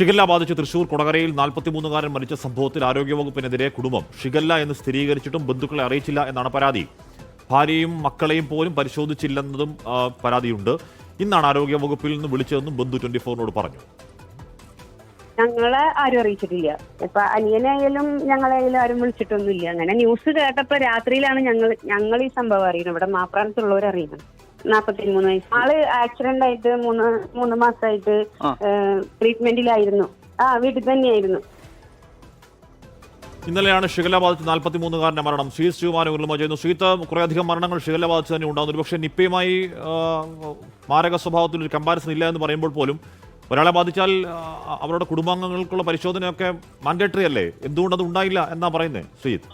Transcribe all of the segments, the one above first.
Shigella ബാധിച്ച് തൃശൂർ കൊടകരയിൽ 43-കാരൻ മരിച്ച സംഭവത്തിൽ ആരോഗ്യവകുപ്പിനെതിരെ കുടുംബം ഷിഗല്ല എന്ന് സ്ഥിരീകരിച്ചിട്ടും ബന്ധുക്കളെ അറിയിച്ചില്ല എന്നാണ് പരാതി. ഭാര്യയും മക്കളെയും പോലും പരിശോധിച്ചില്ലെന്നതും പരാതിയുണ്ട്. ഇന്നാണ് ആരോഗ്യവകുപ്പിൽ നിന്ന് വിളിച്ചതെന്നും ബന്ധു 24-നോട് പറഞ്ഞു. ഞങ്ങളെ ആരും അറിയിച്ചിട്ടില്ല. ഇപ്പൊ അനിയനായാലും ഞങ്ങളായാലും ആരും വിളിച്ചിട്ടൊന്നുമില്ല. അങ്ങനെ ന്യൂസ് കേട്ടപ്പോ രാത്രിയിലാണ് ഞങ്ങൾ ഈ സംഭവം അറിയുന്നത്. ഇവിടെ മാപ്രാണത്തുള്ളവർ അറിയുന്നത്. 43 വയസ്സ് ആള് ആക്സിഡന്റ് ആയിട്ട് മൂന്ന് മാസമായിട്ട് ട്രീറ്റ്മെന്റിലായിരുന്നു. വീട്ടിൽ തന്നെയായിരുന്നു. ഇന്നലെയാണ് ഷിഗല്ല ബാധിച്ച് 43-കാരന്റെ മരണം. ശ്രീത് ശിവമാനുകളും ചെയ്യുന്നു. ശ്രീത്ത്, കുറേയധികം മരണങ്ങൾ ഷിഗല്ല ബാധിച്ച് തന്നെ ഉണ്ടാകുന്നു. പക്ഷേ നിപ്പയുമായി മാരക സ്വഭാവത്തിൽ ഒരു കമ്പാരിസൺ ഇല്ല എന്ന് പറയുമ്പോൾ പോലും ഒരാളെ ബാധിച്ചാൽ അവരുടെ കുടുംബാംഗങ്ങൾക്കുള്ള പരിശോധനയൊക്കെ മാൻഡേറ്ററി അല്ലേ? എന്തുകൊണ്ട് അത് ഉണ്ടായില്ല എന്നാ പറയുന്നത് ശ്രീത്?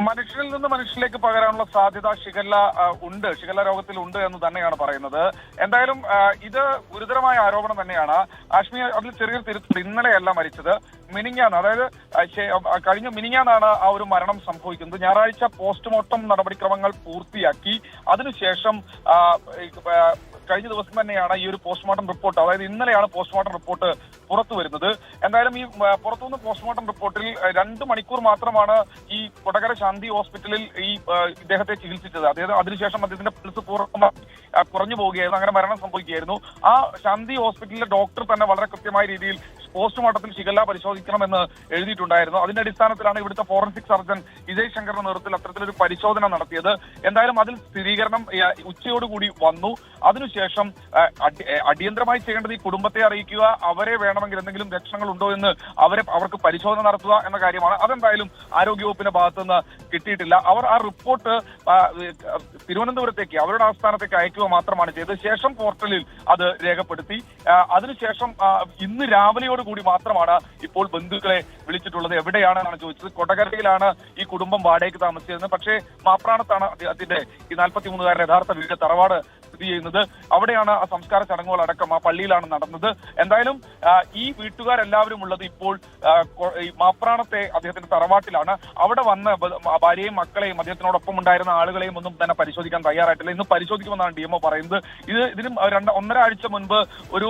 മനുഷ്യരിൽ നിന്ന് മനുഷ്യരിലേക്ക് പകരാനുള്ള സാധ്യത ഷിഗല്ല രോഗത്തിൽ ഉണ്ട് എന്ന് തന്നെയാണ് പറയുന്നത്. എന്തായാലും ഇത് ഗുരുതരമായ ആരോപണം തന്നെയാണ്. ആഷ്മി, അതിൽ ചെറിയൊരു തിരുത്തുണ്ട്. ഇന്നലെയല്ല മരിച്ചത്, മിനിഞ്ഞാണ്. അതായത് കഴിഞ്ഞ മിനിഞ്ഞാന്നാണ് ആ ഒരു മരണം സംഭവിക്കുന്നത്. ഞായറാഴ്ച പോസ്റ്റ്മോർട്ടം നടപടിക്രമങ്ങൾ പൂർത്തിയാക്കി അതിനുശേഷം കഴിഞ്ഞ ദിവസം തന്നെയാണ് ഈ ഒരു പോസ്റ്റ്മോർട്ടം റിപ്പോർട്ട്, അതായത് ഇന്നലെയാണ് പോസ്റ്റ്മോർട്ടം റിപ്പോർട്ട് പുറത്തു വരുന്നത്. എന്തായാലും ഈ പുറത്തുനിന്ന് പോസ്റ്റ്മോർട്ടം റിപ്പോർട്ടിൽ 2 മണിക്കൂർ മാത്രമാണ് ഈ കൊടകര ശാന്തി ഹോസ്പിറ്റലിൽ ഈ ഇദ്ദേഹത്തെ ചികിത്സിച്ചത്. അതായത് അതിനുശേഷം അദ്ദേഹത്തിന്റെ പൾസ് പൂർണ്ണമായി കുറഞ്ഞു പോവുകയായിരുന്നു. അങ്ങനെ മരണം സംഭവിക്കുകയായിരുന്നു. ആ ശാന്തി ഹോസ്പിറ്റലിലെ ഡോക്ടർ തന്നെ വളരെ കൃത്യമായ രീതിയിൽ പോസ്റ്റ്മോർട്ടത്തിൽ ഷിഗല്ല പരിശോധിക്കണമെന്ന് എഴുതിയിട്ടുണ്ടായിരുന്നു. അതിന്റെ അടിസ്ഥാനത്തിലാണ് ഇവിടുത്തെ ഫോറൻസിക് സർജൻ വിജയ് ശങ്കറിന്റെ നേതൃത്വത്തിൽ അത്തരത്തിലൊരു പരിശോധന നടത്തിയത്. എന്തായാലും അതിൽ സ്ഥിരീകരണം ഉച്ചയോടുകൂടി വന്നു. അതിനുശേഷം അടിയന്തരമായി ചെയ്യേണ്ടത് ഈ കുടുംബത്തെ അറിയിക്കുക, അവരെ വേണമെങ്കിൽ എന്തെങ്കിലും ലക്ഷണങ്ങൾ ഉണ്ടോ എന്ന് അവർക്ക് പരിശോധന നടത്തുക എന്ന കാര്യമാണ്. അതെന്തായാലും ആരോഗ്യവകുപ്പിന്റെ ഭാഗത്തുനിന്ന് കിട്ടിയിട്ടില്ല. അവർ ആ റിപ്പോർട്ട് തിരുവനന്തപുരത്തേക്ക് അവരുടെ ആസ്ഥാനത്തേക്ക് അയക്കുക മാത്രമാണ് ചെയ്തത്. ശേഷം പോർട്ടലിൽ അത് രേഖപ്പെടുത്തി. അതിനുശേഷം ഇന്ന് രാവിലെയോടുകൂടി മാത്രമാണ് ഇപ്പോൾ ബന്ധുക്കളെ വിളിച്ചിട്ടുള്ളത്. എവിടെയാണെന്നാണ് ചോദിച്ചത്. കൊടകരയിലാണ് ഈ കുടുംബം വാടകയ്ക്ക് താമസിച്ചിരുന്നത്. പക്ഷേ മാപ്രാണത്താണ് അതിന്റെ ഈ 43-കാരന്റെ യഥാർത്ഥ വീട്, തറവാട് സ്ഥിതി ചെയ്യുന്നത്. അവിടെയാണ് ആ സംസ്കാര ചടങ്ങുകൾ അടക്കം ആ പള്ളിയിലാണ് നടന്നത്. എന്തായാലും ഈ വീട്ടുകാരെല്ലാവരും ഉള്ളത് ഇപ്പോൾ ഈ മാപ്രാണത്തെ അദ്ദേഹത്തിന്റെ തറവാട്ടിലാണ്. അവിടെ വന്ന് ഭാര്യയും മക്കളെയും അദ്ദേഹത്തിനോടൊപ്പം ഉണ്ടായിരുന്ന ആളുകളെയും ഒന്നും തന്നെ പരിശോധിക്കാൻ തയ്യാറായിട്ടില്ല. ഇന്ന് പരിശോധിക്കുമെന്നാണ് DMO പറയുന്നത്. ഇതിനും 1.5 ആഴ്ച മുൻപ് ഒരു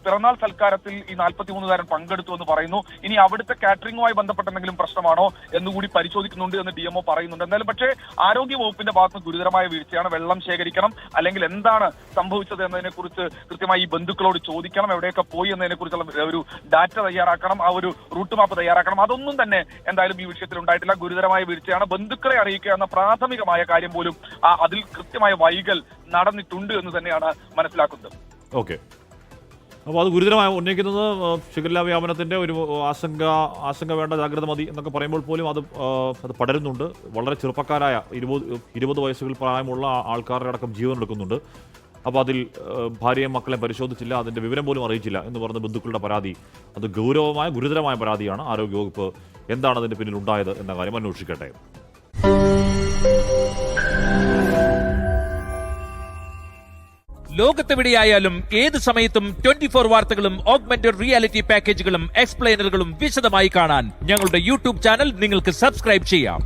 പിറന്നാൾ സൽക്കാരത്തിൽ ഈ 43-കാരൻ പങ്കെടുത്തു എന്ന് പറയുന്നു. ഇനി അവിടുത്തെ കാറ്ററിംഗുമായി ബന്ധപ്പെട്ട എന്തെങ്കിലും പ്രശ്നമാണോ എന്നുകൂടി പരിശോധിക്കുന്നുണ്ട് എന്ന് DMO പറയുന്നുണ്ട്. എന്തായാലും പക്ഷേ ആരോഗ്യ വകുപ്പിന്റെ ഭാഗത്ത് ഗുരുതരമായ വീഴ്ചയാണ്. വെള്ളം ശേഖരിക്കണം, അല്ലെങ്കിൽ എന്താണ് സംഭവിച്ചത് എന്നതിനെ കുറിച്ച് കൃത്യമായി ഈ ബന്ധുക്കളോട് ചോദിക്കണം. എവിടെയൊക്കെ പോയി എന്നതിനെ കുറിച്ചുള്ള ഒരു ഡാറ്റ തയ്യാറാക്കണം, ആ ഒരു റൂട്ട് മാപ്പ് തയ്യാറാക്കണം. അതൊന്നും തന്നെ എന്തായാലും ഈ വിഷയത്തിൽ ഉണ്ടായിട്ടില്ല. ഗുരുതരമായ വീഴ്ചയാണ്. ബന്ധുക്കളെ അറിയിക്കുക എന്ന പ്രാഥമികമായ കാര്യം പോലും അതിൽ കൃത്യമായ വൈകൽ നടന്നിട്ടുണ്ട് എന്ന് തന്നെയാണ് മനസ്സിലാക്കുന്നത്. ഓക്കെ, അപ്പോൾ അത് ഗുരുതരമായി ഉന്നയിക്കുന്നത് ഷിഗല്ല വ്യാപനത്തിന്റെ ഒരു ആശങ്ക വേണ്ട, ജാഗ്രത മതി എന്നൊക്കെ പറയുമ്പോൾ പോലും അത് പടരുന്നുണ്ട്. വളരെ ചെറുപ്പക്കാരായ 20 വയസ്സുകൾ പ്രായമുള്ള ആൾക്കാരുടെ അടക്കം ജീവൻ എടുക്കുന്നുണ്ട്. അപ്പോൾ അതിൽ ഭാര്യയും മക്കളെ പരിശോധിച്ചില്ല, അതിന്റെ വിവരം പോലും അറിയിച്ചില്ല എന്ന് പറഞ്ഞ ബന്ധുക്കളുടെ പരാതി അത് ഗുരുതരമായ പരാതിയാണ്. ആരോഗ്യവകുപ്പ് എന്താണ് അതിന്റെ പിന്നിൽ ഉണ്ടായത് എന്ന കാര്യം അന്വേഷിക്കട്ടെ. ലോകത്തെവിടെയായാലും ഏത് സമയത്തും 24 വാർത്തകളും ഓഗ്മെന്റഡ് റിയാലിറ്റി പാക്കേജുകളും എക്സ്പ്ലെയിനറുകളും വിശദമായി കാണാൻ ഞങ്ങളുടെ YouTube ചാനൽ നിങ്ങൾക്ക് സബ്സ്ക്രൈബ് ചെയ്യാം.